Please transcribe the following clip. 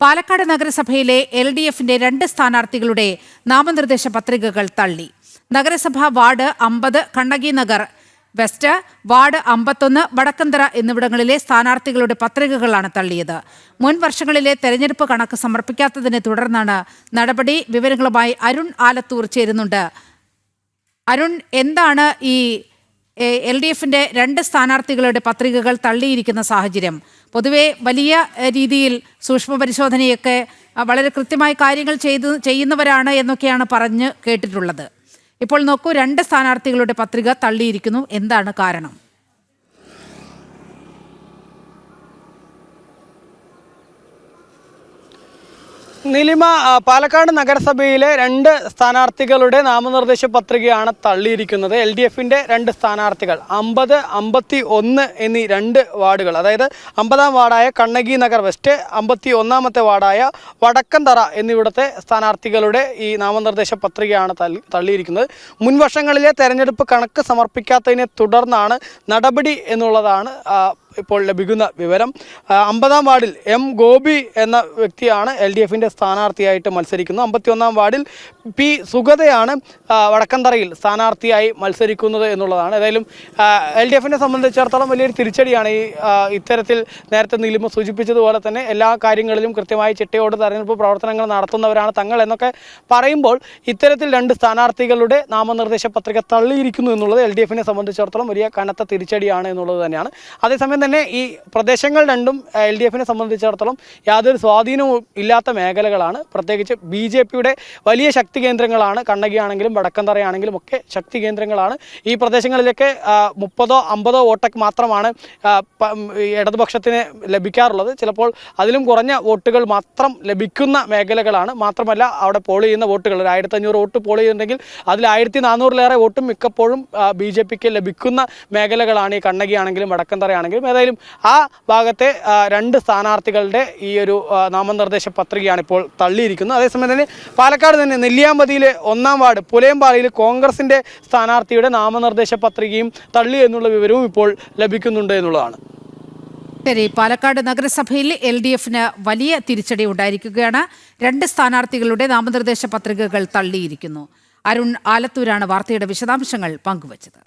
പാലക്കാട് നഗരസഭയിലെ LDFന്റെ 2 സ്ഥാനാർത്ഥികളുടെ നാമനിർദ്ദേശ പത്രികകൾ തള്ളി. നഗരസഭ ward 50 Kannaki Nagar west, ward 51 Vadakkanthara എന്നിവിടങ്ങളിലെ സ്ഥാനാർത്ഥികളുടെ പത്രികകളാണ് തള്ളിയത്. മുൻ വർഷങ്ങളിലെ തെരഞ്ഞെടുപ്പ് കണക്ക് സമർപ്പിക്കാത്തതിനെ തുടർന്നാണ് നടപടി. വിവരങ്ങളുമായി അരുൺ ആലത്തൂർ ചേരുന്നുണ്ട്. അരുൺ, എന്താണ് ഈ LDFന്റെ 2 സ്ഥാനാർത്ഥികളുടെ പത്രികകൾ തള്ളിയിരിക്കുന്ന സാഹചര്യം? പൊതുവെ വലിയ രീതിയിൽ സൂക്ഷ്മ പരിശോധനയൊക്കെ വളരെ കൃത്യമായി കാര്യങ്ങൾ ചെയ്യുന്നവരാണ് എന്നൊക്കെയാണ് പറഞ്ഞ് കേട്ടിട്ടുള്ളത്. ഇപ്പോൾ നോക്കൂ, 2 സ്ഥാനാർത്ഥികളുടെ പത്രിക തള്ളിയിരിക്കുന്നു. എന്താണ് കാരണം? നീലിമ, പാലക്കാട് നഗരസഭയിലെ 2 സ്ഥാനാർത്ഥികളുടെ നാമനിർദ്ദേശ പത്രികയാണ് തള്ളിയിരിക്കുന്നത്. LDFന്റെ 2 സ്ഥാനാർത്ഥികൾ 50, 51 എന്നീ 2 വാർഡുകൾ, അതായത് 50-ാം വാർഡായ കണ്ണകി നഗർ വെസ്റ്റ്, 51-ാമത്തെ വാർഡായ വടക്കന്തറ എന്നിവിടത്തെ സ്ഥാനാർത്ഥികളുടെ ഈ നാമനിർദ്ദേശ പത്രികയാണ് തള്ളിയിരിക്കുന്നത്. മുൻവർഷങ്ങളിലെ തെരഞ്ഞെടുപ്പ് കണക്ക് സമർപ്പിക്കാത്തതിനെ തുടർന്നാണ് നടപടി എന്നുള്ളതാണ് ഇപ്പോൾ ലഭിക്കുന്ന വിവരം. 50-ാം വാർഡിൽ M ഗോപി എന്ന വ്യക്തിയാണ് LDFന്റെ സ്ഥാനാർത്ഥിയായിട്ട് മത്സരിക്കുന്നത്. 51-ാം വാർഡിൽ P സുഗതയാണ് വടക്കന്തറയിൽ സ്ഥാനാർത്ഥിയായി മത്സരിക്കുന്നത് എന്നുള്ളതാണ്. ഏതായാലും LDFനെ സംബന്ധിച്ചിടത്തോളം വലിയൊരു തിരിച്ചടിയാണ് ഇത്തരത്തിൽ നേരത്തെ നീലിമ സൂചിപ്പിച്ചതുപോലെ തന്നെ എല്ലാ കാര്യങ്ങളിലും കൃത്യമായി ചിട്ടയോട് തെരഞ്ഞെടുപ്പ് പ്രവർത്തനങ്ങൾ നടത്തുന്നവരാണ് തങ്ങൾ എന്നൊക്കെ പറയുമ്പോൾ ഇത്തരത്തിൽ 2 സ്ഥാനാർത്ഥികളുടെ നാമനിർദ്ദേശ പത്രിക തള്ളിയിരിക്കുന്നു എന്നുള്ളത് LDFനെ സംബന്ധിച്ചിടത്തോളം വലിയ കനത്ത തിരിച്ചടിയാണ് എന്നുള്ളത് തന്നെയാണ്. അതേസമയം തന്നെ ഈ പ്രദേശങ്ങൾ രണ്ടും LDFനെ സംബന്ധിച്ചിടത്തോളം യാതൊരു സ്വാധീനവും ഇല്ലാത്ത മേഖലകളാണ്. പ്രത്യേകിച്ച് BJPയുടെ വലിയ ശക്തി കേന്ദ്രങ്ങളാണ്. കണ്ണകിയാണെങ്കിലും വടക്കന്തറയാണെങ്കിലും ഒക്കെ ശക്തി കേന്ദ്രങ്ങളാണ്. ഈ പ്രദേശങ്ങളിലൊക്കെ 30-ഓ 50-ഓ വോട്ടൊക്കെ മാത്രമാണ് ഇടതുപക്ഷത്തിന് ലഭിക്കാറുള്ളത്. ചിലപ്പോൾ അതിലും കുറഞ്ഞ വോട്ടുകൾ മാത്രം ലഭിക്കുന്ന മേഖലകളാണ്. മാത്രമല്ല, അവിടെ പോൾ ചെയ്യുന്ന വോട്ടുകൾ, ഒരു 1500 വോട്ട് പോൾ ചെയ്യുന്നുണ്ടെങ്കിൽ അതിൽ 1400-ലേറെ വോട്ടും മിക്കപ്പോഴും BJPക്ക് ലഭിക്കുന്ന മേഖലകളാണ് ഈ കണ്ണകിയാണെങ്കിലും വടക്കന്തറയാണെങ്കിലും. ഏതായാലും ആ ഭാഗത്തെ 2 സ്ഥാനാർത്ഥികളുടെ ഈ ഒരു നാമനിർദ്ദേശ പത്രികയാണ് ഇപ്പോൾ തള്ളിയിരിക്കുന്നത്. അതേസമയം തന്നെ പാലക്കാട് തന്നെ നെല്ലിയാമ്പതിയിലെ 1-ാം വാർഡ് പുലയമ്പാറയിൽ കോൺഗ്രസിന്റെ സ്ഥാനാർത്ഥിയുടെ നാമനിർദ്ദേശ പത്രികയും തള്ളി എന്നുള്ള വിവരവും ഇപ്പോൾ ലഭിക്കുന്നുണ്ട് എന്നുള്ളതാണ്. ശരി, പാലക്കാട് നഗരസഭയിൽ LDFന് വലിയ തിരിച്ചടി ഉണ്ടായിരിക്കുകയാണ്. 2 സ്ഥാനാർത്ഥികളുടെ നാമനിർദ്ദേശ പത്രികകൾ തള്ളിയിരിക്കുന്നു. അരുൺ ആലത്തൂരാണ് വാർത്തയുടെ വിശദാംശങ്ങൾ പങ്കുവച്ചത്.